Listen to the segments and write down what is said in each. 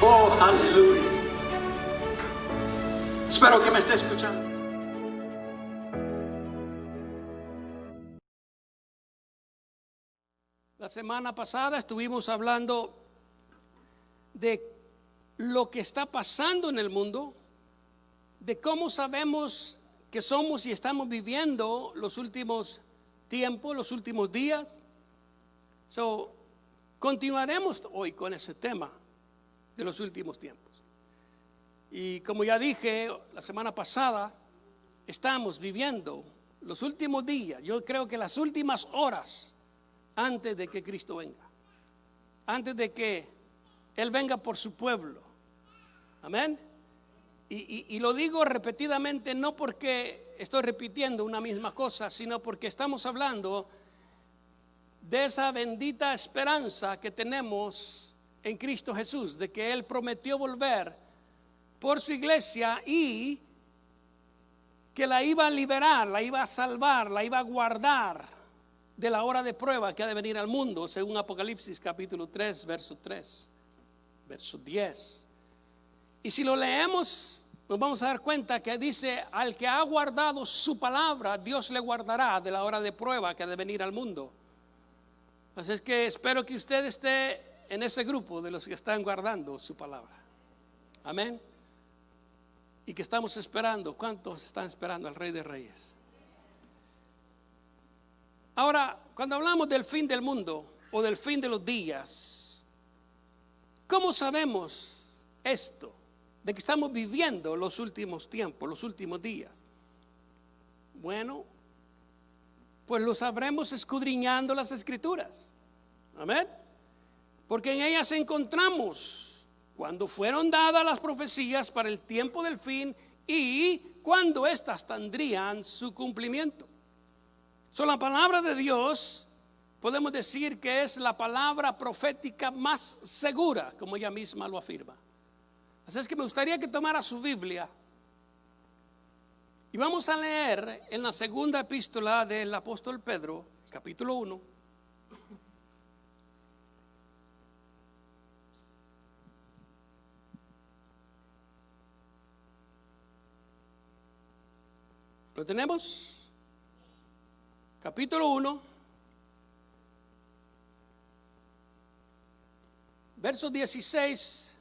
Oh, aleluya. Espero que me esté escuchando. La semana pasada estuvimos hablando de lo que está pasando en el mundo, de cómo sabemos que somos y estamos viviendo los últimos tiempos, los últimos días. Continuaremos hoy con ese tema de los últimos tiempos. Y como ya dije la semana pasada, estamos viviendo los últimos días, yo creo que las últimas horas antes de que Cristo venga, antes de que Él venga por su pueblo. Amén. Y lo digo repetidamente, no porque estoy repitiendo una misma cosa, sino porque estamos hablando de esa bendita esperanza que tenemos en Cristo Jesús, de que Él prometió volver por su iglesia y que la iba a liberar, la iba a salvar, la iba a guardar de la hora de prueba que ha de venir al mundo, según Apocalipsis capítulo 3, verso 3, verso 10. Y si lo leemos, nos vamos a dar cuenta que dice: al que ha guardado su palabra, Dios le guardará de la hora de prueba que ha de venir al mundo. Así es que espero que usted esté en ese grupo de los que están guardando su palabra. Amén. Y que estamos esperando. ¿Cuántos están esperando al Rey de Reyes? Ahora, cuando hablamos del fin del mundo o del fin de los días, ¿cómo sabemos esto? De que estamos viviendo los últimos tiempos, los últimos días. Bueno, pues lo sabremos escudriñando las Escrituras. Amén. Porque en ellas encontramos cuando fueron dadas las profecías para el tiempo del fin y cuando éstas tendrían su cumplimiento. La palabra de Dios podemos decir que es la palabra profética más segura, como ella misma lo afirma. Así es que me gustaría que tomara su Biblia y vamos a leer en la segunda epístola del apóstol Pedro, capítulo 1. ¿Lo tenemos? Capítulo 1, verso 16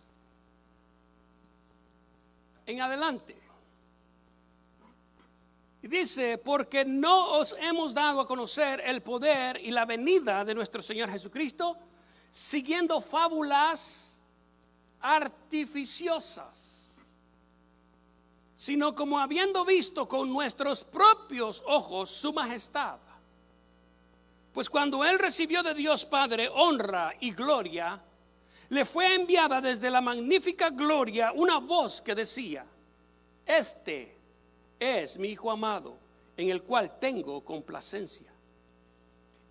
en adelante. Y dice: porque no os hemos dado a conocer el poder y la venida de nuestro Señor Jesucristo, siguiendo fábulas artificiosas, sino como habiendo visto con nuestros propios ojos su majestad. Pues cuando Él recibió de Dios Padre honra y gloria, le fue enviada desde la magnífica gloria una voz que decía: este es mi Hijo amado, en el cual tengo complacencia.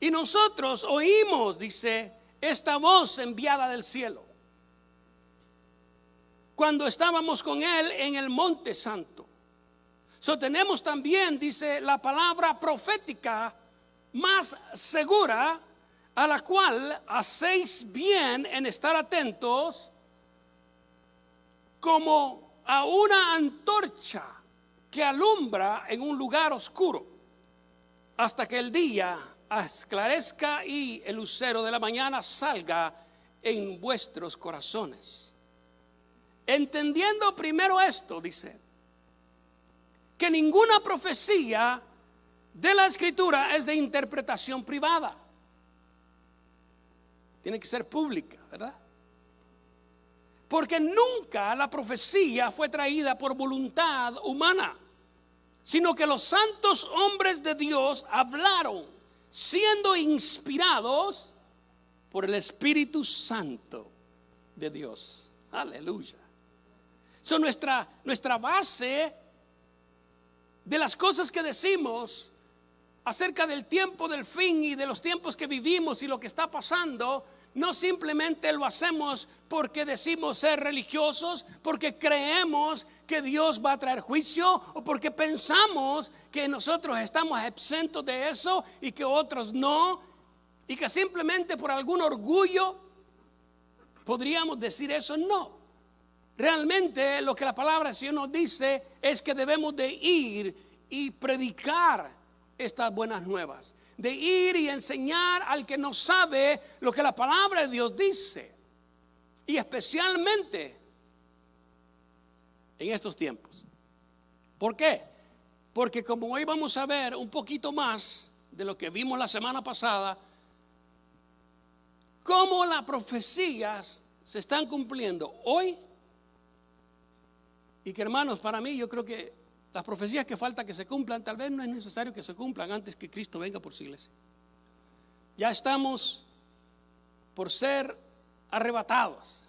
Y nosotros oímos, dice, esta voz enviada del cielo, cuando estábamos con Él en el monte santo. Tenemos también, dice, la palabra profética más segura, a la cual hacéis bien en estar atentos, como a una antorcha que alumbra en un lugar oscuro, hasta que el día esclarezca y el lucero de la mañana salga en vuestros corazones. Entendiendo primero esto, dice, que ninguna profecía de la Escritura es de interpretación privada. Tiene que ser pública, ¿verdad? Porque nunca la profecía fue traída por voluntad humana, sino que los santos hombres de Dios hablaron siendo inspirados por el Espíritu Santo de Dios. Aleluya. Nuestra base de las cosas que decimos acerca del tiempo del fin y de los tiempos que vivimos y lo que está pasando, no simplemente lo hacemos porque decimos ser religiosos, porque creemos que Dios va a traer juicio, o porque pensamos que nosotros estamos exentos de eso y que otros no, y que simplemente por algún orgullo podríamos decir eso. No, realmente lo que la palabra del Señor nos dice es que debemos de ir y predicar estas buenas nuevas, de ir y enseñar al que no sabe lo que la palabra de Dios dice, y especialmente en estos tiempos. ¿Por qué? Porque como hoy vamos a ver un poquito más de lo que vimos la semana pasada, cómo las profecías se están cumpliendo hoy, y que, hermanos, para mí yo creo que las profecías que falta que se cumplan, tal vez no es necesario que se cumplan antes que Cristo venga por su iglesia. Ya estamos por ser arrebatados,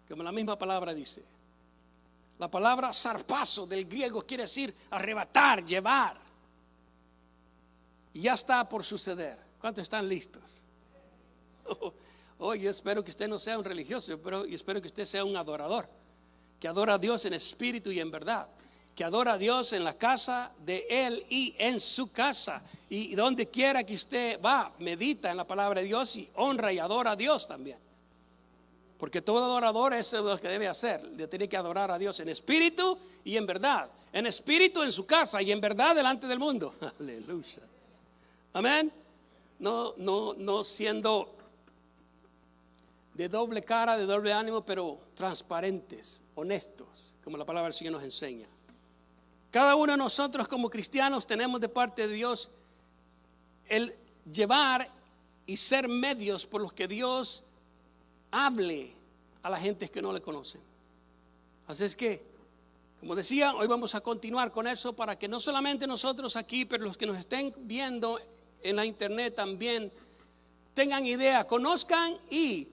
como la misma palabra dice. La palabra zarpazo del griego quiere decir arrebatar, llevar. Y ya está por suceder. ¿Cuántos están listos? Yo espero que usted no sea un religioso, pero yo espero que usted sea un adorador, que adora a Dios en espíritu y en verdad, que adora a Dios en la casa de Él y en su casa, y donde quiera que usted va, medita en la palabra de Dios y honra y adora a Dios también, porque todo adorador es lo que debe hacer, le tiene que adorar a Dios en espíritu y en verdad, en espíritu en su casa y en verdad delante del mundo. Aleluya, amén. No siendo de doble cara, de doble ánimo, pero transparentes, honestos, como la palabra del Señor nos enseña. Cada uno de nosotros como cristianos tenemos de parte de Dios el llevar y ser medios por los que Dios hable a la gente que no le conocen. Así es que, como decía, hoy vamos a continuar con eso para que no solamente nosotros aquí, pero los que nos estén viendo en la internet también tengan idea, conozcan y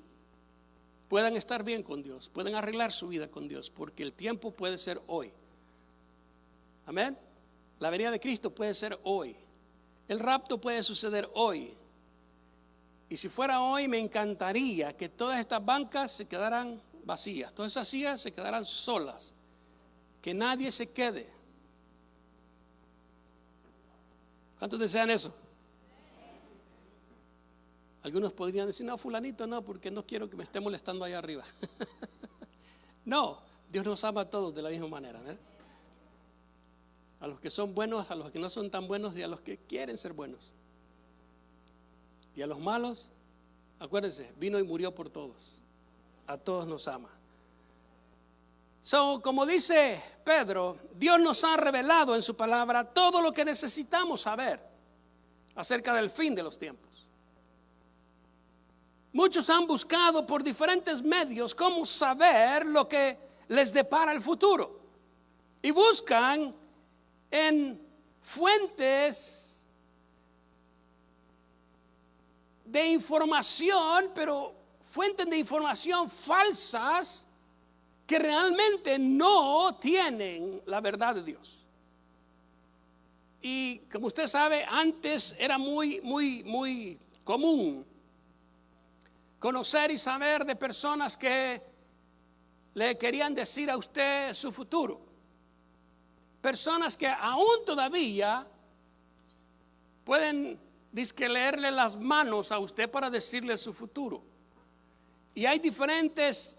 puedan estar bien con Dios, puedan arreglar su vida con Dios, porque el tiempo puede ser hoy. Amén. La venida de Cristo puede ser hoy. El rapto puede suceder hoy. Y si fuera hoy, me encantaría que todas estas bancas se quedaran vacías, todas esas sillas se quedaran solas, que nadie se quede. ¿Cuántos desean eso? Algunos podrían decir, no, fulanito no, porque no quiero que me esté molestando allá arriba. No, Dios nos ama a todos de la misma manera, ¿verdad? A los que son buenos, a los que no son tan buenos y a los que quieren ser buenos. Y a los malos, acuérdense, vino y murió por todos. A todos nos ama. Como dice Pedro, Dios nos ha revelado en su palabra todo lo que necesitamos saber acerca del fin de los tiempos. Muchos han buscado por diferentes medios cómo saber lo que les depara el futuro. Y buscan en fuentes de información, pero fuentes de información falsas que realmente no tienen la verdad de Dios. Y como usted sabe, antes era muy común conocer y saber de personas que le querían decir a usted su futuro. Personas que aún todavía pueden leerle las manos a usted para decirle su futuro. Y hay diferentes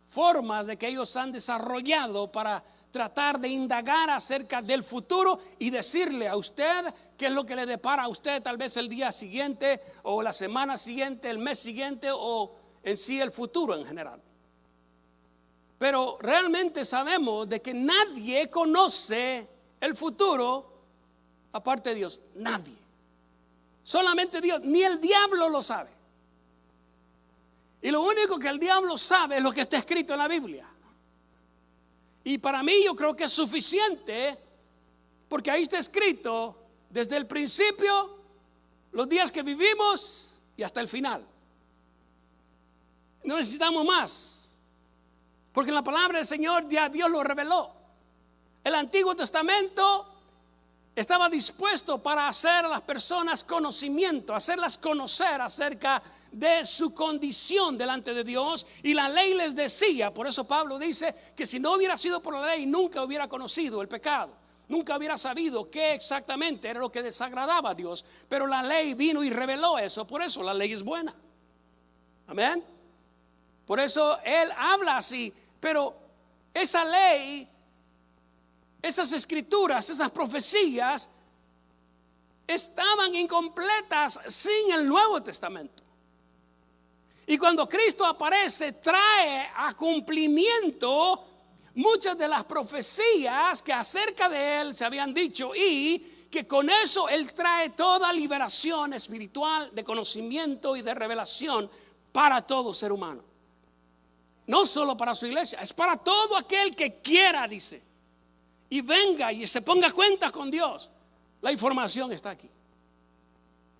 formas de que ellos han desarrollado para tratar de indagar acerca del futuro y decirle a usted qué es lo que le depara a usted tal vez el día siguiente o la semana siguiente, el mes siguiente o en sí el futuro en general. Pero realmente sabemos de que nadie conoce el futuro aparte de Dios, nadie. Solamente Dios, ni el diablo lo sabe. Y lo único que el diablo sabe es lo que está escrito en la Biblia. Y para mí yo creo que es suficiente, porque ahí está escrito desde el principio, los días que vivimos y hasta el final. No necesitamos más, porque en la palabra del Señor ya Dios lo reveló. El Antiguo Testamento estaba dispuesto para hacer a las personas conocimiento, hacerlas conocer acerca de su condición delante de Dios, y la ley les decía. Por eso Pablo dice que si no hubiera sido por la ley, nunca hubiera conocido el pecado, nunca hubiera sabido qué exactamente era lo que desagradaba a Dios. Pero la ley vino y reveló eso. Por eso la ley es buena. Amén. Por eso él habla así. Pero esa ley, esas escrituras, esas profecías estaban incompletas sin el Nuevo Testamento. Y cuando Cristo aparece, trae a cumplimiento muchas de las profecías que acerca de él se habían dicho, y que con eso él trae toda liberación espiritual, de conocimiento y de revelación para todo ser humano. No solo para su iglesia, es para todo aquel que quiera, dice, y venga y se ponga cuenta con Dios. La información está aquí.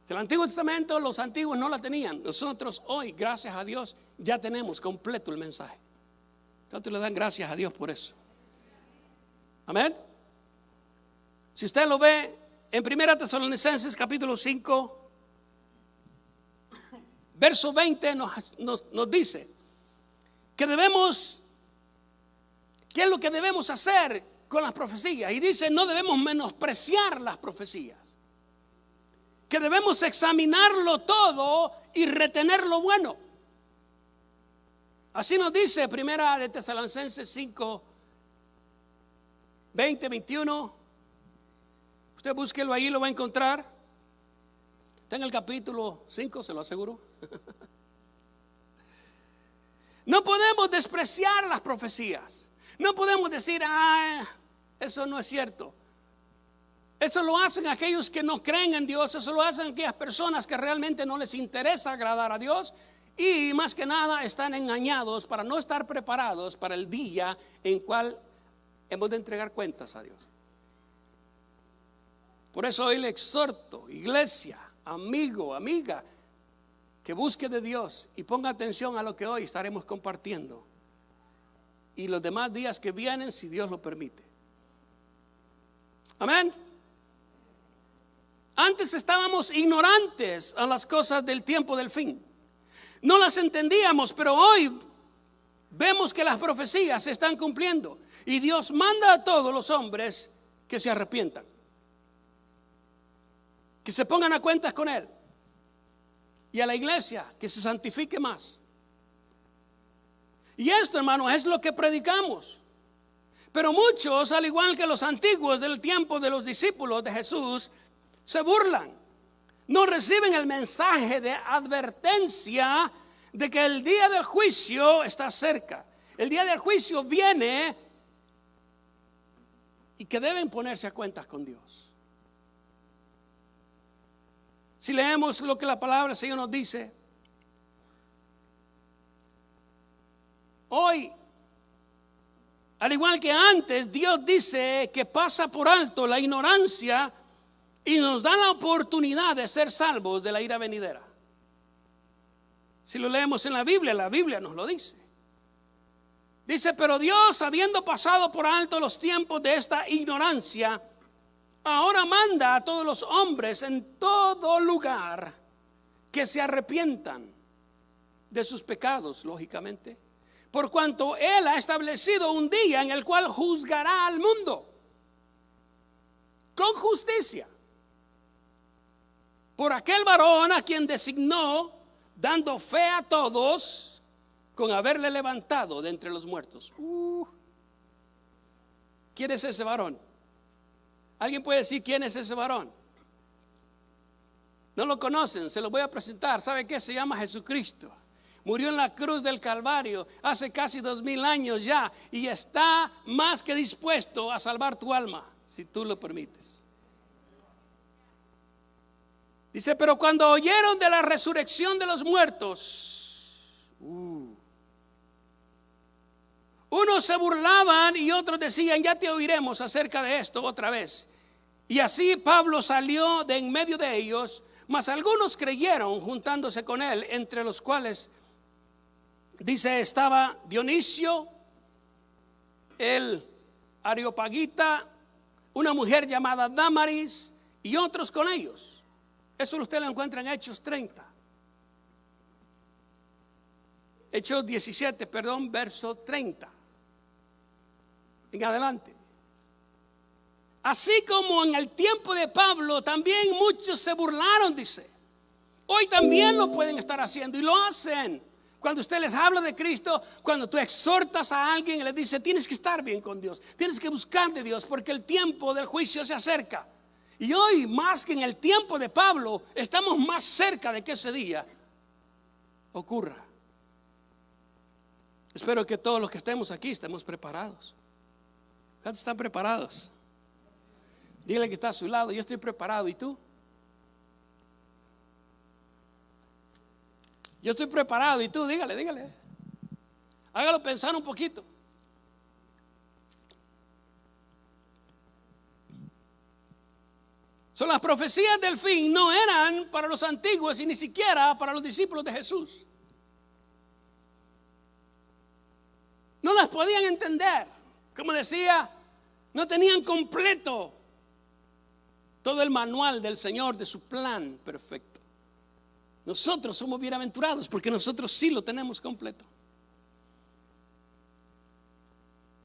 El Antiguo Testamento, los antiguos no la tenían. Nosotros hoy, gracias a Dios, ya tenemos completo el mensaje. ¿Cuántos le dan gracias a Dios por eso? Amén. Si usted lo ve en 1 Tesalonicenses capítulo 5, verso 20 nos dice que debemos, ¿qué es lo que debemos hacer con las profecías? Y dice, no debemos menospreciar las profecías, que debemos examinarlo todo y retener lo bueno. Así nos dice 1 Tesalonicenses 5, 20, 21. Usted búsquelo ahí, lo va a encontrar. Está en el capítulo 5, se lo aseguro. No podemos despreciar las profecías. No podemos decir, eso no es cierto. Eso lo hacen aquellos que no creen en Dios. Eso lo hacen aquellas personas que realmente no les interesa agradar a Dios. Y más que nada están engañados para no estar preparados para el día en cual hemos de entregar cuentas a Dios. Por eso hoy le exhorto, iglesia, amigo, amiga, que busque de Dios y ponga atención a lo que hoy estaremos compartiendo. Y los demás días que vienen, si Dios lo permite. Amén. Antes estábamos ignorantes a las cosas del tiempo del fin. No las entendíamos, pero hoy vemos que las profecías se están cumpliendo. Y Dios manda a todos los hombres que se arrepientan, que se pongan a cuentas con Él. Y a la iglesia que se santifique más. Y esto, hermano, es lo que predicamos. Pero muchos, al igual que los antiguos del tiempo de los discípulos de Jesús, se burlan. No reciben el mensaje de advertencia de que el día del juicio está cerca. El día del juicio viene y que deben ponerse a cuentas con Dios. Si leemos lo que la palabra del Señor nos dice, hoy, al igual que antes, Dios dice que pasa por alto la ignorancia y nos da la oportunidad de ser salvos de la ira venidera. Si lo leemos en la Biblia nos lo dice. Dice, pero Dios, habiendo pasado por alto los tiempos de esta ignorancia, ahora manda a todos los hombres en todo lugar que se arrepientan de sus pecados, lógicamente, por cuanto Él ha establecido un día en el cual juzgará al mundo con justicia por aquel varón a quien designó, dando fe a todos con haberle levantado de entre los muertos. ¿Quién es ese varón? ¿Alguien puede decir quién es ese varón? No lo conocen, se lo voy a presentar. ¿Sabe qué? Se llama Jesucristo. Murió en la cruz del Calvario hace casi 2000 años ya, y está más que dispuesto a salvar tu alma, si tú lo permites. Dice, pero cuando oyeron de la resurrección de los muertos, unos se burlaban y otros decían, ya te oiremos acerca de esto otra vez. Y así Pablo salió de en medio de ellos, mas algunos creyeron juntándose con él, entre los cuales, dice, estaba Dionisio, el Areopagita, una mujer llamada Dámaris y otros con ellos. Eso usted lo encuentra en Hechos 30. Hechos 17, verso 30. En adelante. Así como en el tiempo de Pablo, también muchos se burlaron, dice. Hoy también lo pueden estar haciendo y lo hacen. Cuando usted les habla de Cristo, cuando tú exhortas a alguien y le dices, tienes que estar bien con Dios, tienes que buscar de Dios, porque el tiempo del juicio se acerca. Y hoy, más que en el tiempo de Pablo, estamos más cerca de que ese día ocurra. Espero que todos los que estemos aquí estemos preparados. ¿Cuántos están preparados? Dígale que está a su lado, yo estoy preparado. ¿Y tú? Yo estoy preparado. ¿Y tú? Dígale. Hágalo pensar un poquito. Las profecías del fin no eran para los antiguos y ni siquiera para los discípulos de Jesús. No las podían entender. Como decía, no tenían completo todo el manual del Señor, de su plan perfecto. Nosotros somos bienaventurados porque nosotros sí lo tenemos completo.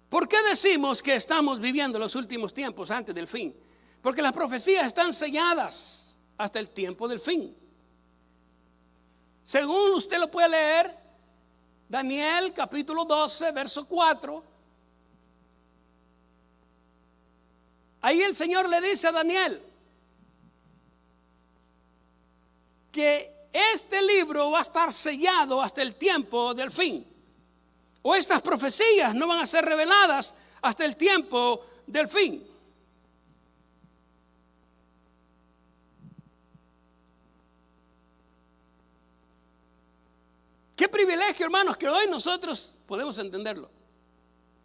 ¿Por qué decimos que estamos viviendo los últimos tiempos antes del fin? Porque las profecías están selladas hasta el tiempo del fin. Según usted lo puede leer, Daniel capítulo 12, verso 4. Ahí el Señor le dice a Daniel que este libro va a estar sellado hasta el tiempo del fin. O estas profecías no van a ser reveladas hasta el tiempo del fin. Qué privilegio, hermanos, que hoy nosotros podemos entenderlo.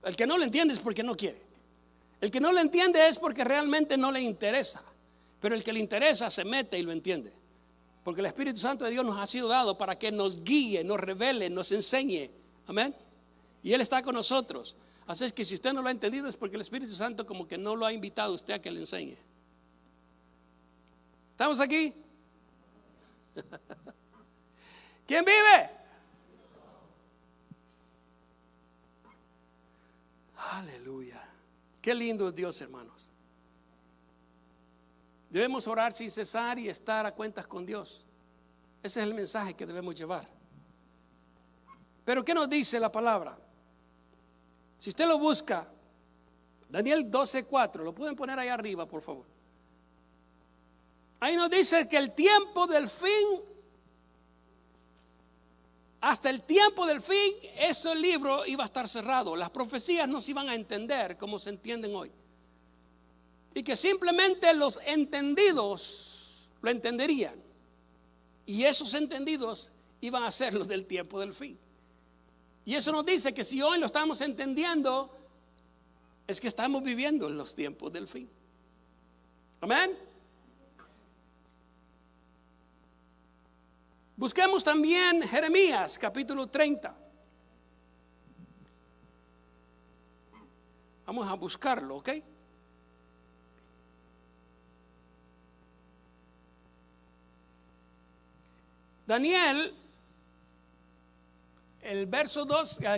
El que no lo entiende es porque no quiere. El que no lo entiende es porque realmente no le interesa. Pero el que le interesa se mete y lo entiende. Porque el Espíritu Santo de Dios nos ha sido dado para que nos guíe, nos revele, nos enseñe. Amén. Y Él está con nosotros. Así es que si usted no lo ha entendido es porque el Espíritu Santo como que no lo ha invitado a usted a que le enseñe. ¿Estamos aquí? ¿Quién vive? Aleluya. Qué lindo es Dios, hermanos. Debemos orar sin cesar y estar a cuentas con Dios. Ese es el mensaje que debemos llevar. Pero ¿qué nos dice la palabra? Si usted lo busca, Daniel 12:4, lo pueden poner ahí arriba, por favor. Ahí nos dice que el tiempo del fin, hasta el tiempo del fin, ese libro iba a estar cerrado. Las profecías no se iban a entender como se entienden hoy. Y que simplemente los entendidos lo entenderían. Y esos entendidos iban a ser los del tiempo del fin. Y eso nos dice que si hoy lo estamos entendiendo, es que estamos viviendo en los tiempos del fin. Amén. Busquemos también Jeremías capítulo 30. Vamos a buscarlo, ¿ok? Daniel, el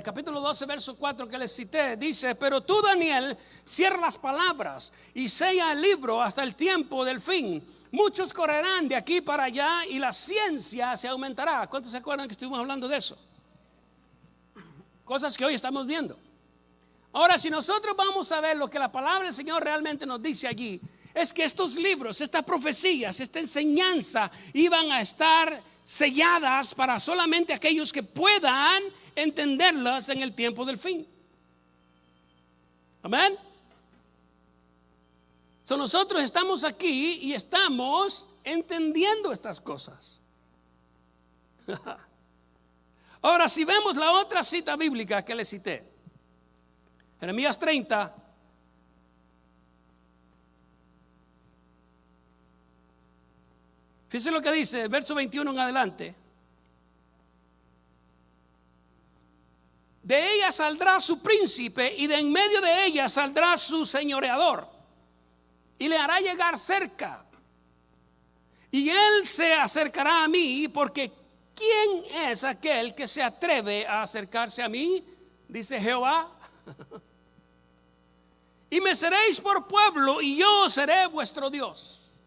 capítulo 12, verso 4 que les cité, dice: pero tú, Daniel, cierra las palabras y sella el libro hasta el tiempo del fin. Muchos correrán de aquí para allá y la ciencia se aumentará. ¿Cuántos se acuerdan que estuvimos hablando de eso? Cosas que hoy estamos viendo. Ahora, si nosotros vamos a ver lo que la palabra del Señor realmente nos dice allí, es que estos libros, estas profecías, esta enseñanza iban a estar selladas para solamente aquellos que puedan entenderlas en el tiempo del fin. Amén. Nosotros estamos aquí y estamos entendiendo estas cosas. Ahora, si vemos la otra cita bíblica que le cité, Jeremías 30, fíjense lo que dice, verso 21 en adelante. De ella saldrá su príncipe y de en medio de ella saldrá su señoreador. Y le hará llegar cerca. Y él se acercará a mí, porque ¿quién es aquel que se atreve a acercarse a mí? Dice Jehová. Y me seréis por pueblo y yo seré vuestro Dios.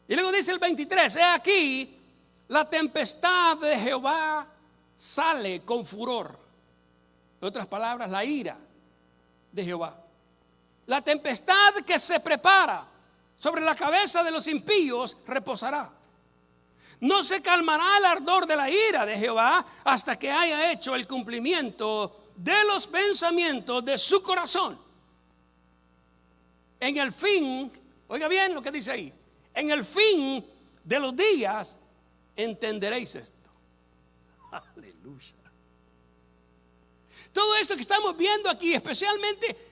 Y luego dice el 23, he aquí la tempestad de Jehová sale con furor. En otras palabras, la ira de Jehová. La tempestad que se prepara sobre la cabeza de los impíos reposará. No se calmará el ardor de la ira de Jehová hasta que haya hecho el cumplimiento de los pensamientos de su corazón. En el fin, oiga bien lo que dice ahí, en el fin de los días entenderéis esto. Aleluya. Todo esto que estamos viendo aquí, especialmente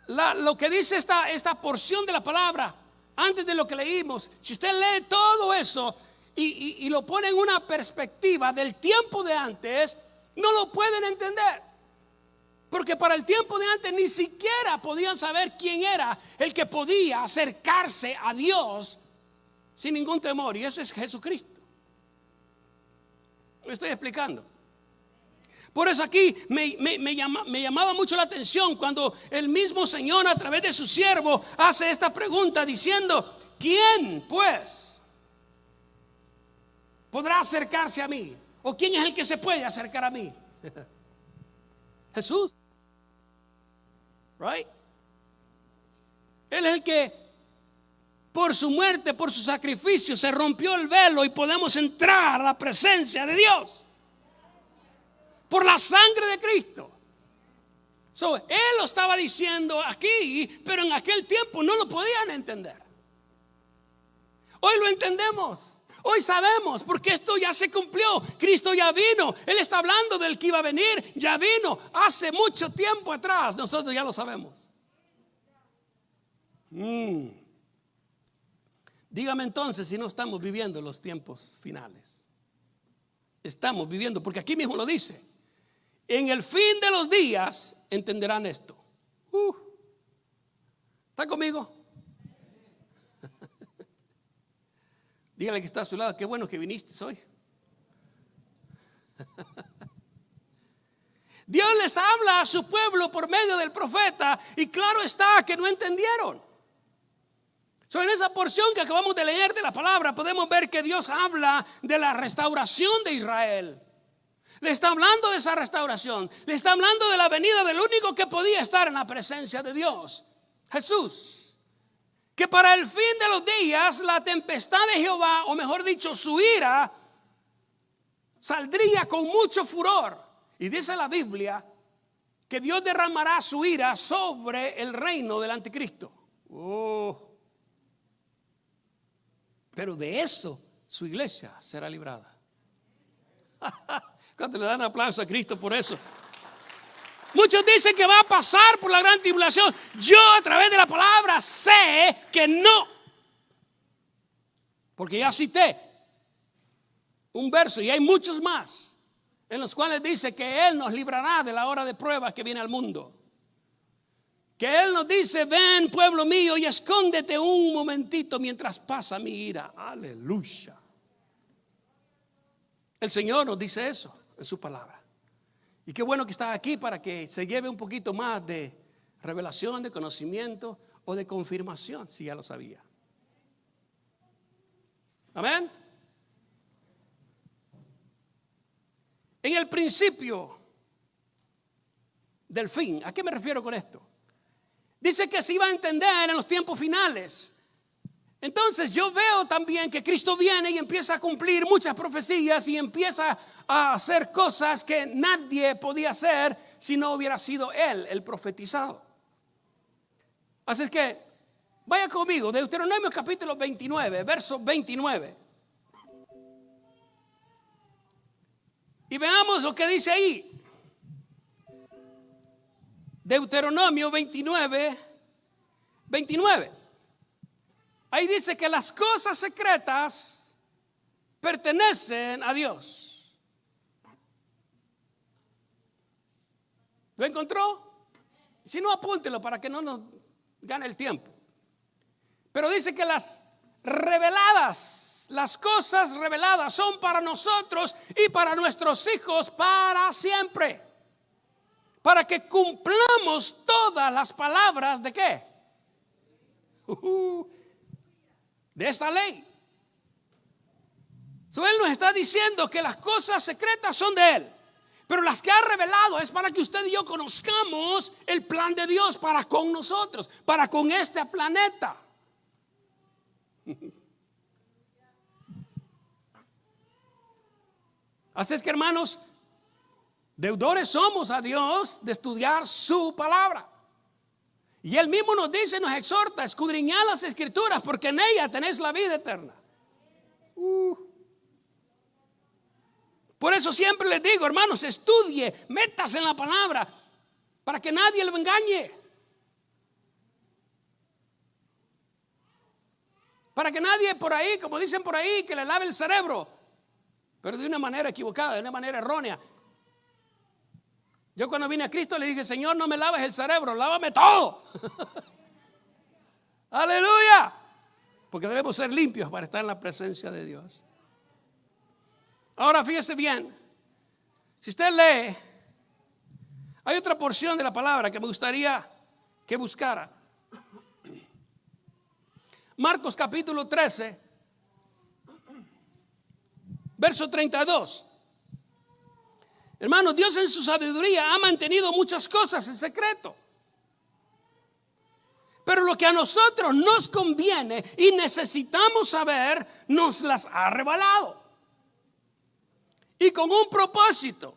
lo que dice esta porción de la palabra, antes de lo que leímos, si usted lee todo eso y lo pone en una perspectiva del tiempo de antes, no lo pueden entender. Porque para el tiempo de antes ni siquiera podían saber quién era el que podía acercarse a Dios sin ningún temor, y ese es Jesucristo. ¿Me estoy explicando? Por eso aquí me llamaba mucho la atención cuando el mismo Señor, a través de su siervo, hace esta pregunta diciendo: ¿quién pues podrá acercarse a mí? ¿O quién es el que se puede acercar a mí? Jesús. Right? Él es el que por su muerte, por su sacrificio, se rompió el velo y podemos entrar a la presencia de Dios por la sangre de Cristo. Él lo estaba diciendo aquí, pero en aquel tiempo no lo podían entender. Hoy lo entendemos. Hoy sabemos, porque esto ya se cumplió. Cristo ya vino. Él está hablando del que iba a venir. Ya vino hace mucho tiempo atrás. Nosotros ya lo sabemos. Dígame entonces si no estamos viviendo los tiempos finales. Estamos viviendo, porque aquí mismo lo dice: en el fin de los días entenderán esto. ¿Está conmigo? Dígale que está a su lado: qué bueno que viniste hoy. Dios les habla a su pueblo por medio del profeta, y claro está que no entendieron. En esa porción que acabamos de leer de la palabra, podemos ver que Dios habla de la restauración de Israel. Le está hablando de esa restauración. Le está hablando de la venida del único que podía estar en la presencia de Dios, Jesús. Que para el fin de los días la tempestad de Jehová, o mejor dicho, su ira, saldría con mucho furor. Y dice la Biblia que Dios derramará su ira sobre el reino del anticristo. Pero de eso su iglesia será librada. ¿Cuánto le dan aplauso a Cristo por eso? Muchos dicen que va a pasar por la gran tribulación. Yo, a través de la palabra, sé que no. Porque ya cité un verso, y hay muchos más, en los cuales dice que Él nos librará de la hora de prueba que viene al mundo. Que Él nos dice: ven, pueblo mío, y escóndete un momentito mientras pasa mi ira. Aleluya. El Señor nos dice eso en su palabra. Y qué bueno que está aquí para que se lleve un poquito más de revelación, de conocimiento o de confirmación, si ya lo sabía. Amén. En el principio del fin, ¿a qué me refiero con esto? Dice que se iba a entender en los tiempos finales. Entonces yo veo también que Cristo viene y empieza a cumplir muchas profecías y empieza a hacer cosas que nadie podía hacer si no hubiera sido Él el profetizado. Así es que vaya conmigo, Deuteronomio capítulo 29, verso 29. Y veamos lo que dice ahí. Deuteronomio 29, 29. Ahí dice que las cosas secretas pertenecen a Dios. ¿Lo encontró? Si no, apúntelo para que no nos gane el tiempo. Pero dice que las reveladas, las cosas reveladas son para nosotros y para nuestros hijos para siempre. Para que cumplamos todas las palabras de ¿qué? De esta ley. Él nos está diciendo que las cosas secretas son de Él, pero las que ha revelado es para que usted y yo conozcamos el plan de Dios para con nosotros, para con este planeta. Así es que, hermanos, deudores somos a Dios de estudiar su palabra. Y Él mismo nos dice, nos exhorta, escudriñad las Escrituras, porque en ellas tenéis la vida eterna. Por eso siempre les digo, hermanos, estudie, métase en la palabra, para que nadie lo engañe. Para que nadie por ahí, como dicen por ahí, que le lave el cerebro, pero de una manera equivocada, de una manera errónea. Yo cuando vine a Cristo le dije, Señor, no me laves el cerebro, lávame todo. Aleluya. Porque debemos ser limpios para estar en la presencia de Dios. Ahora fíjese bien, si usted lee, hay otra porción de la palabra que me gustaría que buscara. Marcos capítulo 13, verso 32. Hermanos, Dios en su sabiduría ha mantenido muchas cosas en secreto. Pero lo que a nosotros nos conviene y necesitamos saber, nos las ha revelado. Y con un propósito.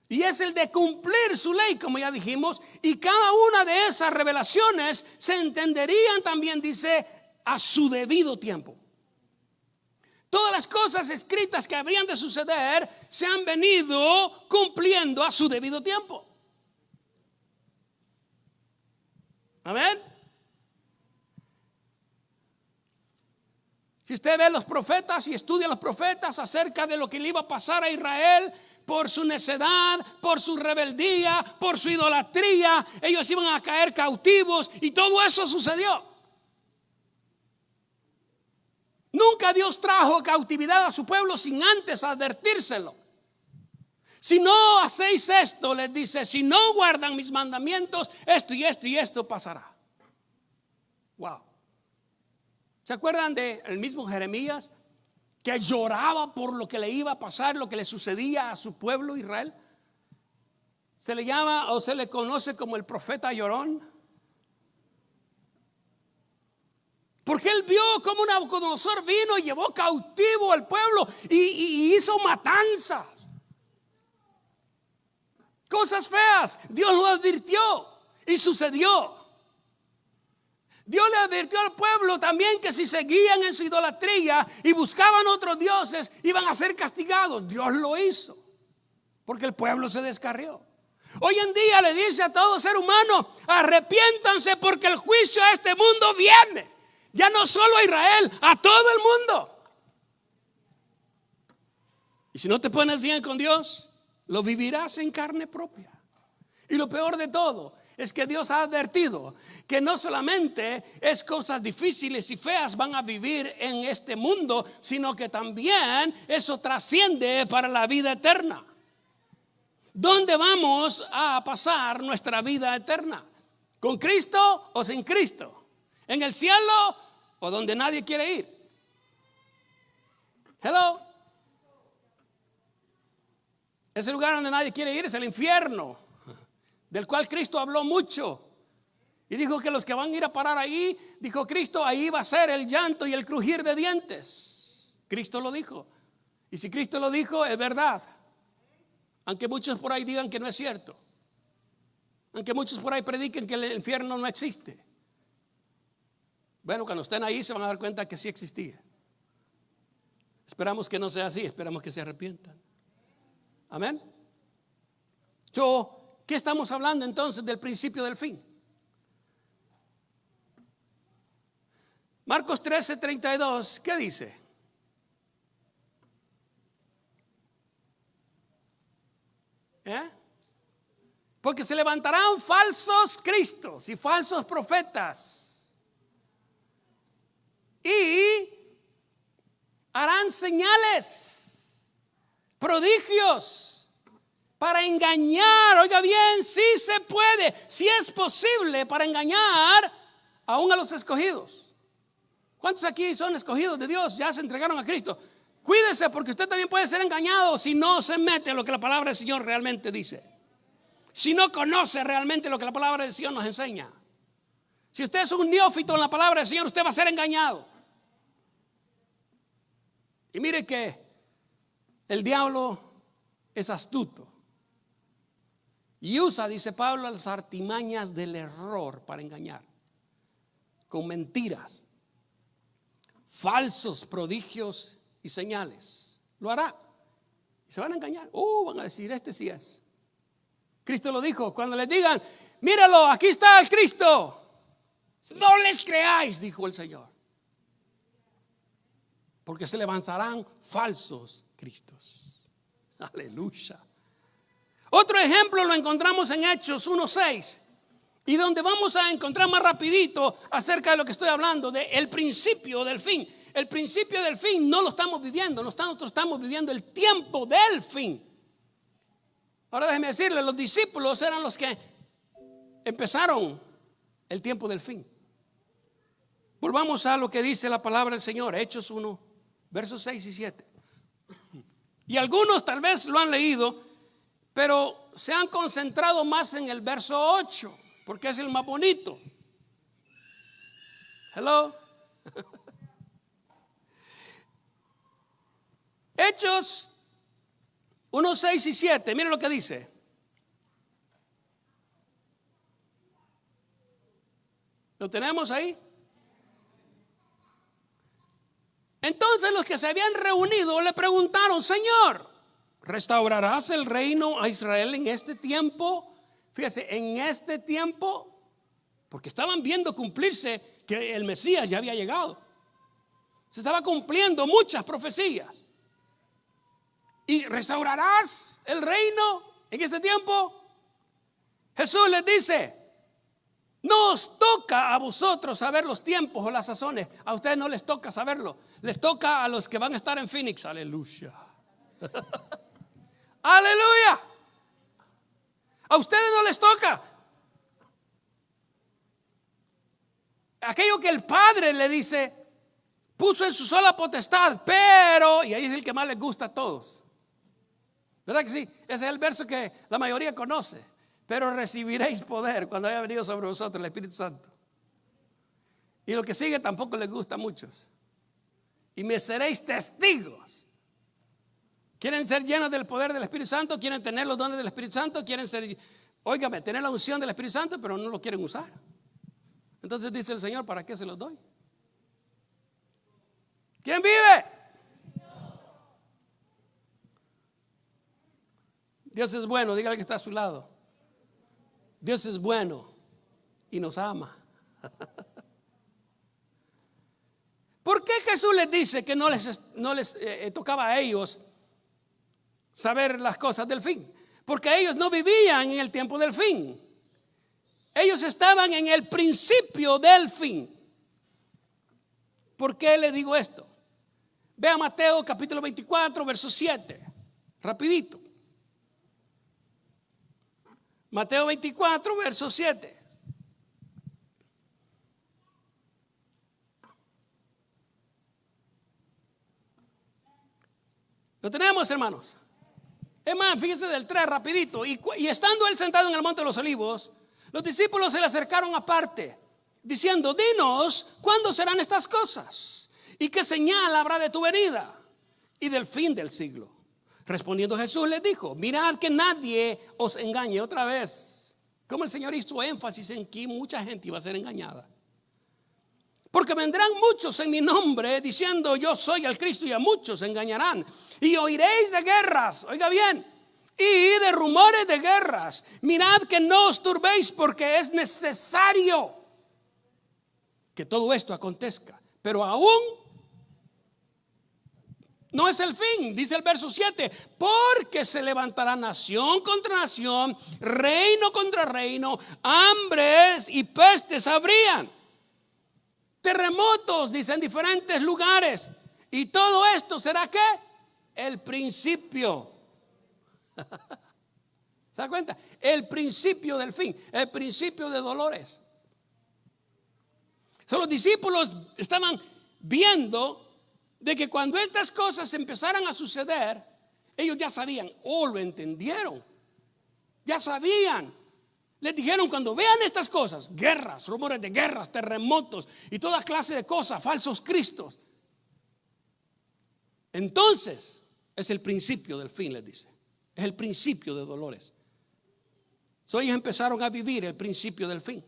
Y es el de cumplir su ley, como ya dijimos. Y cada una de esas revelaciones se entenderían también, dice, a su debido tiempo. Todas las cosas escritas que habrían de suceder se han venido cumpliendo a su debido tiempo. Amén. Si usted ve los profetas y estudia los profetas acerca de lo que le iba a pasar a Israel por su necedad, por su rebeldía, por su idolatría, ellos iban a caer cautivos y todo eso sucedió. Nunca Dios trajo cautividad a su pueblo sin antes advertírselo. Si no hacéis esto, les dice, si no guardan mis mandamientos, esto y esto y esto pasará. Wow. ¿Se acuerdan del mismo Jeremías que lloraba por lo que le iba a pasar, lo que le sucedía a su pueblo Israel? Se le llama o se le conoce como el profeta llorón. Porque él vio como Nabucodonosor vino y llevó cautivo al pueblo y hizo matanzas. Cosas feas. Dios lo advirtió y sucedió. Dios le advirtió al pueblo también que si seguían en su idolatría y buscaban otros dioses, iban a ser castigados. Dios lo hizo, porque el pueblo se descarrió. Hoy en día le dice a todo ser humano, arrepiéntanse porque el juicio a este mundo viene. Ya no solo a Israel, a todo el mundo. Y si no te pones bien con Dios, lo vivirás en carne propia. Y lo peor de todo es que Dios ha advertido que no solamente es cosas difíciles y feas van a vivir en este mundo, sino que también eso trasciende para la vida eterna. ¿Dónde vamos a pasar nuestra vida eterna? ¿Con Cristo o sin Cristo? ¿En el cielo o donde nadie quiere ir? Hello. Ese lugar donde nadie quiere ir es el infierno, del cual Cristo habló mucho. Y dijo que los que van a ir a parar ahí, dijo Cristo, ahí va a ser el llanto y el crujir de dientes. Cristo lo dijo. Y si Cristo lo dijo, es verdad. Aunque muchos por ahí digan que no es cierto. Aunque muchos por ahí prediquen que el infierno no existe. Bueno, cuando estén ahí se van a dar cuenta que sí existía. Esperamos que no sea así, esperamos que se arrepientan. Amén. ¿Qué estamos hablando entonces del principio del fin? Marcos 13:32, ¿qué dice? Porque se levantarán falsos cristos y falsos profetas y harán señales, prodigios para engañar. Oiga bien, sí se puede, sí es posible para engañar aún a los escogidos. ¿Cuántos aquí son escogidos de Dios? Ya se entregaron a Cristo. Cuídese, porque usted también puede ser engañado si no se mete en lo que la palabra del Señor realmente dice. Si no conoce realmente lo que la palabra del Señor nos enseña. Si usted es un neófito en la palabra del Señor, usted va a ser engañado. Y mire que el diablo es astuto y usa, dice Pablo, las artimañas del error para engañar, con mentiras, falsos prodigios y señales. Lo hará y se van a engañar. Van a decir, este sí es. Cristo lo dijo, cuando les digan, míralo, aquí está el Cristo, no les creáis, dijo el Señor, porque se levantarán falsos cristos. Aleluya. Otro ejemplo lo encontramos en Hechos 1:6, y donde vamos a encontrar más rapidito acerca de lo que estoy hablando, de el principio del fin. El principio del fin no lo estamos viviendo, nosotros estamos viviendo el tiempo del fin. Ahora déjeme decirle, los discípulos eran los que empezaron el tiempo del fin. Volvamos a lo que dice la palabra del Señor, Hechos 1, versos 6 y 7. Y algunos tal vez lo han leído, pero se han concentrado más en el verso 8, porque es el más bonito. Hello. Hechos 1, 6 y 7, miren lo que dice. ¿Lo tenemos ahí? Entonces los que se habían reunido le preguntaron, Señor, ¿restaurarás el reino a Israel en este tiempo? Fíjese, en este tiempo, porque estaban viendo cumplirse que el Mesías ya había llegado. Se estaba cumpliendo muchas profecías. ¿Y restaurarás el reino en este tiempo? Jesús les dice, no os toca a vosotros saber los tiempos o las sazones. A ustedes no les toca saberlo. Les toca a los que van a estar en Phoenix. Aleluya. Aleluya. A ustedes no les toca. Aquello que el Padre le dice, puso en su sola potestad, pero, y ahí es el que más les gusta a todos. ¿Verdad que sí? Ese es el verso que la mayoría conoce. Pero recibiréis poder cuando haya venido sobre vosotros el Espíritu Santo. Y lo que sigue tampoco les gusta a muchos. Y me seréis testigos. ¿Quieren ser llenos del poder del Espíritu Santo? ¿Quieren tener los dones del Espíritu Santo? ¿Quieren ser, óigame, tener la unción del Espíritu Santo, pero no lo quieren usar? Entonces dice el Señor, ¿para qué se los doy? ¿Quién vive? Dios es bueno, dígale que está a su lado. Dios es bueno y nos ama. ¿Por qué Jesús les dice que no les tocaba a ellos saber las cosas del fin? Porque ellos no vivían en el tiempo del fin. Ellos estaban en el principio del fin. ¿Por qué le digo esto? Vea Mateo capítulo 24, verso 7. Rapidito. Mateo 24, verso 7. ¿Lo tenemos, hermanos? Es más, fíjense del 3 rapidito. Y estando él sentado en el monte de los olivos, los discípulos se le acercaron aparte, diciendo, dinos, ¿cuándo serán estas cosas? ¿Y qué señal habrá de tu venida y del fin del siglo? Respondiendo Jesús les dijo, mirad que nadie os engañe. Otra vez, como el Señor hizo énfasis en que mucha gente iba a ser engañada. Porque vendrán muchos en mi nombre diciendo yo soy el Cristo, y a muchos engañarán. Y oiréis de guerras, oiga bien, y de rumores de guerras. Mirad que no os turbéis, porque es necesario que todo esto acontezca, pero aún no es el fin, dice el verso 7, porque se levantará nación contra nación, reino contra reino, hambres y pestes habrían, terremotos, dice, en diferentes lugares. Y todo esto será ¿qué? El principio. ¿Se da cuenta? El principio del fin, el principio de dolores. Los discípulos estaban viendo de que cuando estas cosas empezaran a suceder, ellos ya sabían, lo entendieron, ya sabían. Les dijeron, cuando vean estas cosas, guerras, rumores de guerras, terremotos y toda clase de cosas, falsos cristos, entonces es el principio del fin, les dice. Es el principio de dolores. Ellos empezaron a vivir el principio del fin.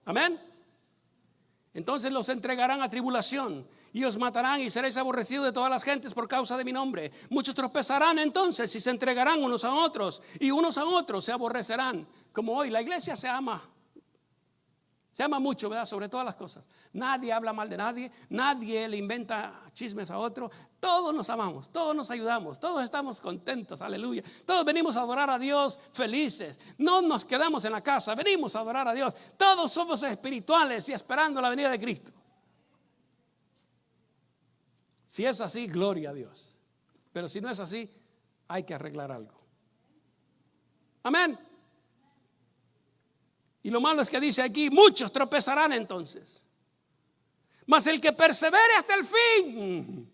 Amén. Entonces los entregarán a tribulación y os matarán y seréis aborrecidos de todas las gentes por causa de mi nombre. Muchos tropezarán entonces y se entregarán unos a otros, y unos a otros se aborrecerán. Como hoy la iglesia se ama mucho, ¿verdad? Sobre todas las cosas. Nadie habla mal de nadie, nadie le inventa chismes a otro. Todos nos amamos, todos nos ayudamos, todos estamos contentos, aleluya. Todos venimos a adorar a Dios felices. No nos quedamos en la casa, venimos a adorar a Dios. Todos somos espirituales y esperando la venida de Cristo. Si es así, gloria a Dios. Pero si no es así, hay que arreglar algo. Amén. Y lo malo es que dice aquí, muchos tropezarán entonces, mas el que persevere hasta el fin,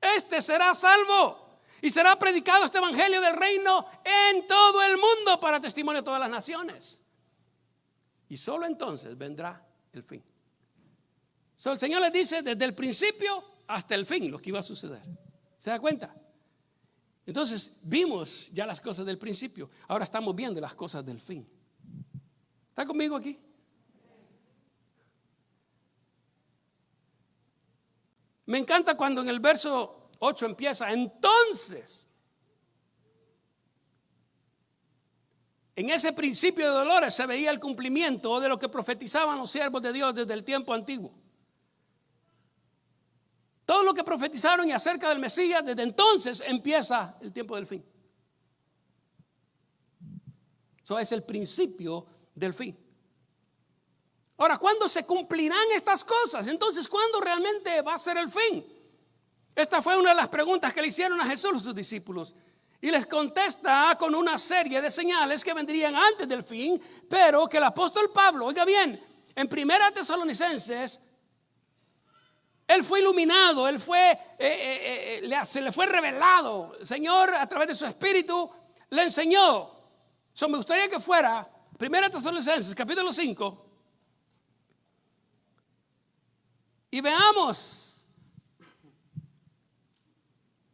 este será salvo. Y será predicado este evangelio del reino en todo el mundo para testimonio de todas las naciones. Y solo entonces vendrá el fin. El Señor les dice desde el principio hasta el fin lo que iba a suceder. ¿Se da cuenta? Entonces vimos ya las cosas del principio. Ahora estamos viendo las cosas del fin. ¿Está conmigo aquí? Me encanta cuando en el verso 8 empieza, entonces, en ese principio de dolores se veía el cumplimiento de lo que profetizaban los siervos de Dios desde el tiempo antiguo. Todo lo que profetizaron y acerca del Mesías, desde entonces empieza el tiempo del fin. Eso es el principio del fin. Ahora, ¿cuándo se cumplirán estas cosas? Entonces, ¿cuándo realmente va a ser el fin? Esta fue una de las preguntas que le hicieron a Jesús sus discípulos. Y les contesta con una serie de señales que vendrían antes del fin, pero que el apóstol Pablo, oiga bien, en 1 Tesalonicenses, él fue iluminado, se le fue revelado. El Señor, a través de su espíritu, le enseñó. Me gustaría que fuera 1 Tesalonicenses, capítulo 5. Y veamos,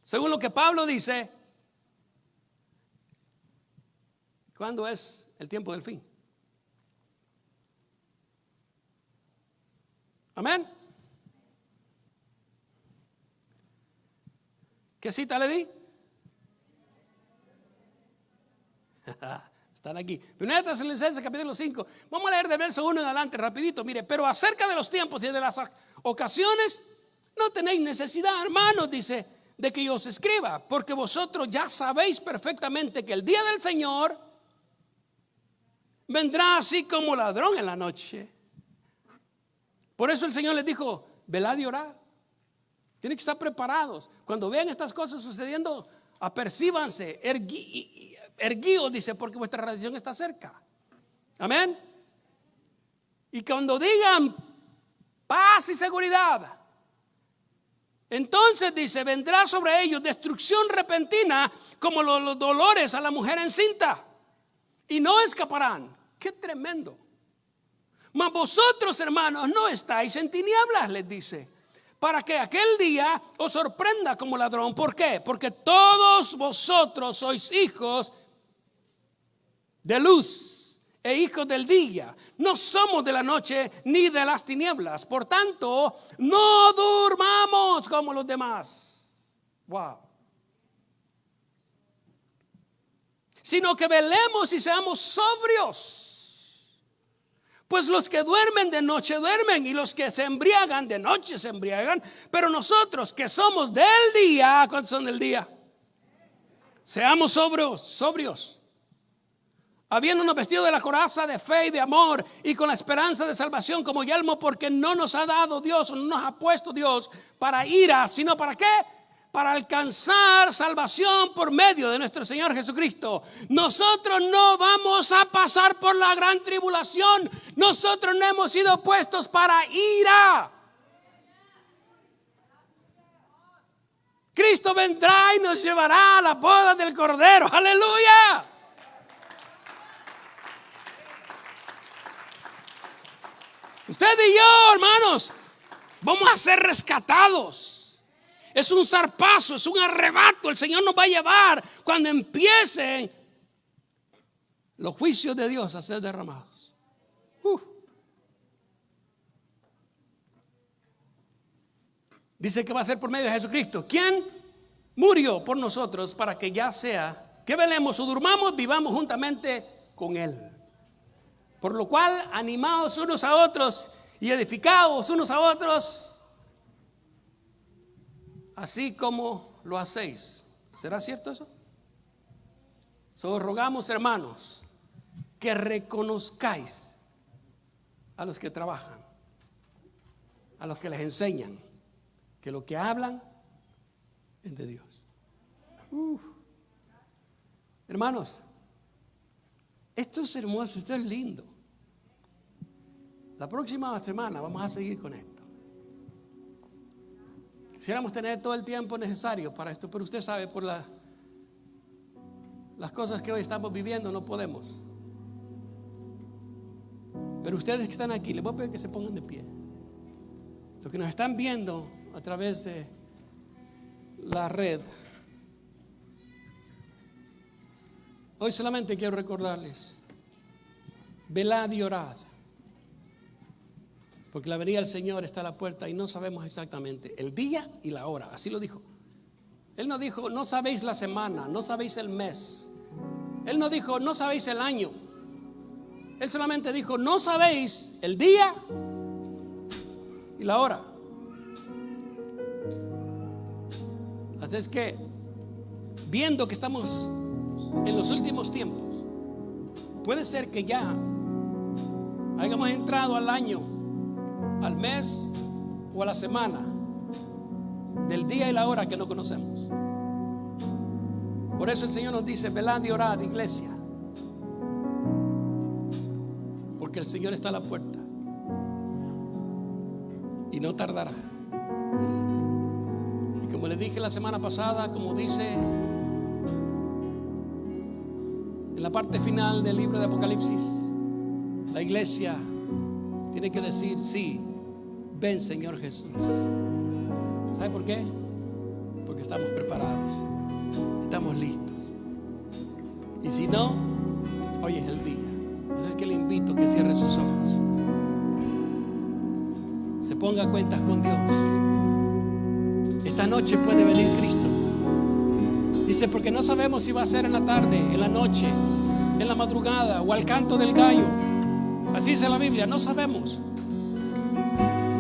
según lo que Pablo dice, ¿cuándo es el tiempo del fin? Amén. ¿Qué cita le di? Están aquí. 1 Tesalonicenses capítulo 5. Vamos a leer del verso 1 en adelante rapidito. Mire, pero acerca de los tiempos y de las ocasiones no tenéis necesidad, hermanos, dice, de que yo os escriba, porque vosotros ya sabéis perfectamente que el día del Señor vendrá así como ladrón en la noche. Por eso el Señor les dijo, velad y orad. Tienen que estar preparados. Cuando vean estas cosas sucediendo, apercíbanse, erguíos, dice, porque vuestra redención está cerca. Amén. Y cuando digan paz y seguridad, entonces dice, vendrá sobre ellos destrucción repentina como los dolores a la mujer encinta, y no escaparán. Qué tremendo. Mas vosotros, hermanos, no estáis en tinieblas, les dice, para que aquel día os sorprenda como ladrón. ¿Por qué? Porque todos vosotros sois hijos de luz e hijos del día. No somos de la noche ni de las tinieblas. Por tanto, no durmamos como los demás. Wow. Sino que velemos y seamos sobrios. Pues los que duermen de noche duermen, y los que se embriagan de noche se embriagan. Pero nosotros que somos del día, ¿cuántos son del día? Seamos sobrios, habiéndonos vestido de la coraza de fe y de amor, y con la esperanza de salvación como yelmo, porque no nos ha dado Dios, o no nos ha puesto Dios para ira, sino para ¿qué? Para alcanzar salvación por medio de nuestro Señor Jesucristo. Nosotros no vamos a pasar por la gran tribulación. Nosotros no hemos sido puestos para ira. Cristo vendrá y nos llevará a la boda del Cordero. ¡Aleluya! Usted y yo, hermanos, vamos a ser rescatados. Es un zarpazo, es un arrebato. El Señor nos va a llevar cuando empiecen los juicios de Dios a ser derramados. Dice que va a ser por medio de Jesucristo, quien murió por nosotros para que ya sea que velemos o durmamos, vivamos juntamente con Él. Por lo cual, animados unos a otros y edificados unos a otros, así como lo hacéis. ¿Será cierto eso? Os rogamos, hermanos, que reconozcáis a los que trabajan, a los que les enseñan, que lo que hablan es de Dios. Hermanos, esto es hermoso, esto es lindo. La próxima semana vamos a seguir con esto. Quisiéramos tener todo el tiempo necesario para esto, pero usted sabe, por las cosas que hoy estamos viviendo no podemos. Pero ustedes que están aquí, les voy a pedir que se pongan de pie. Los que nos están viendo a través de la red, hoy solamente quiero recordarles: velad y orad, porque la venida del Señor está a la puerta y no sabemos exactamente el día y la hora. Así lo dijo. Él no dijo, no sabéis la semana, no sabéis el mes. Él no dijo, no sabéis el año. Él solamente dijo, no sabéis el día y la hora. Así es que, viendo que estamos en los últimos tiempos, puede ser que ya hayamos entrado al año, al mes o a la semana del día y la hora que no conocemos. Por eso el Señor nos dice: velad y orad, iglesia, porque el Señor está a la puerta y no tardará. Y como les dije la semana pasada, como dice en la parte final del libro de Apocalipsis, la iglesia tiene que decir: sí, ven Señor Jesús. ¿Sabe por qué? Porque estamos preparados, estamos listos. Y si no, hoy es el día. Entonces es que le invito a que cierre sus ojos, se ponga a cuentas con Dios. Esta noche puede venir Cristo. Dice, porque no sabemos si va a ser en la tarde, en la noche, en la madrugada o al canto del gallo. Así dice la Biblia, no sabemos.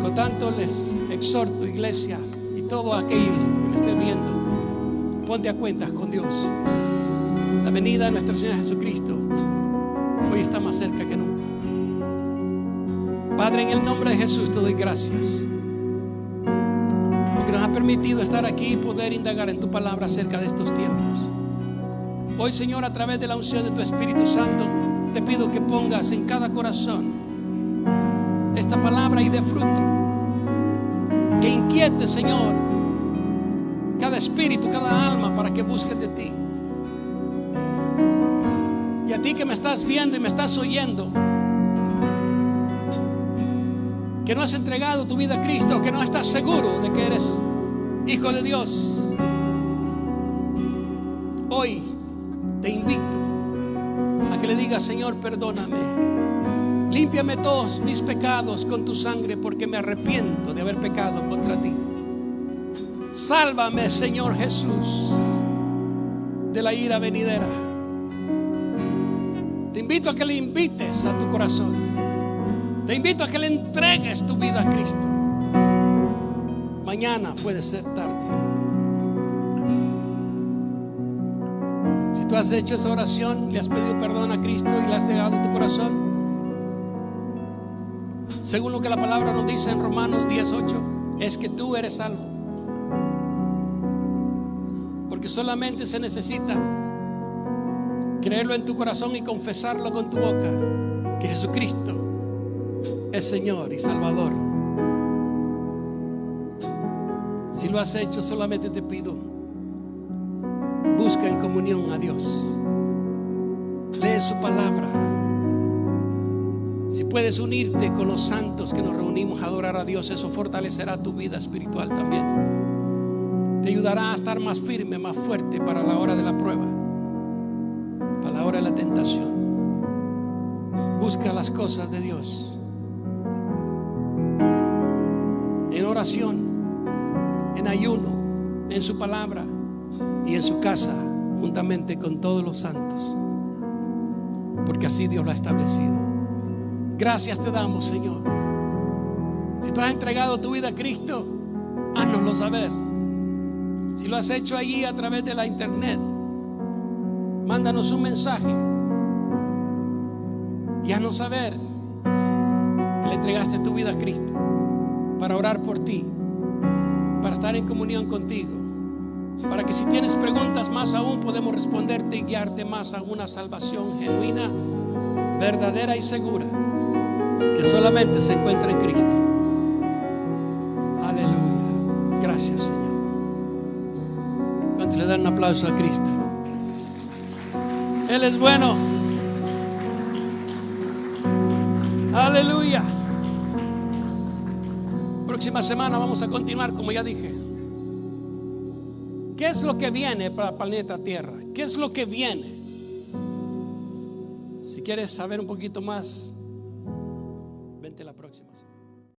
Por lo tanto, les exhorto, iglesia, y todo aquel que me esté viendo, ponte a cuentas con Dios. La venida de nuestro Señor Jesucristo hoy está más cerca que nunca. Padre, en el nombre de Jesús te doy gracias, porque nos has permitido estar aquí y poder indagar en tu palabra acerca de estos tiempos. Hoy, Señor, a través de la unción de tu Espíritu Santo, te pido que pongas en cada corazón esta palabra y de fruto, que inquiete, Señor, cada espíritu, cada alma, para que busques de ti. Y a ti que me estás viendo y me estás oyendo, que no has entregado tu vida a Cristo, que no estás seguro de que eres hijo de Dios, hoy te invito a que le digas: Señor, perdóname, límpiame todos mis pecados con tu sangre, porque me arrepiento de haber pecado contra ti. Sálvame, Señor Jesús, de la ira venidera. Te invito a que le invites a tu corazón. Te invito a que le entregues tu vida a Cristo. Mañana puede ser tarde. Si tú has hecho esa oración, le has pedido perdón a Cristo y le has negado tu corazón, según lo que la palabra nos dice en Romanos 10:8, es que tú eres salvo. Porque solamente se necesita creerlo en tu corazón y confesarlo con tu boca, que Jesucristo es Señor y Salvador. Si lo has hecho, solamente te pido, busca en comunión a Dios. Lee su palabra. Si puedes unirte con los santos que nos reunimos a adorar a Dios, eso fortalecerá tu vida espiritual también. Te ayudará a estar más firme, más fuerte para la hora de la prueba, para la hora de la tentación. Busca las cosas de Dios en oración, en ayuno, en su palabra y en su casa, juntamente con todos los santos, porque así Dios lo ha establecido. Gracias te damos, Señor. Si tú has entregado tu vida a Cristo, háznoslo saber. Si lo has hecho allí a través de la internet, mándanos un mensaje y haznos saber que le entregaste tu vida a Cristo, para orar por ti, para estar en comunión contigo, para que si tienes preguntas más aún podemos responderte y guiarte más a una salvación genuina, verdadera y segura, que solamente se encuentra en Cristo. Aleluya. Gracias, Señor. ¿Cuántos le dan un aplauso a Cristo? Él es bueno. Aleluya. Próxima semana vamos a continuar, como ya dije. ¿Qué es lo que viene para el planeta Tierra? ¿Qué es lo que viene? Si quieres saber un poquito más, vente la próxima.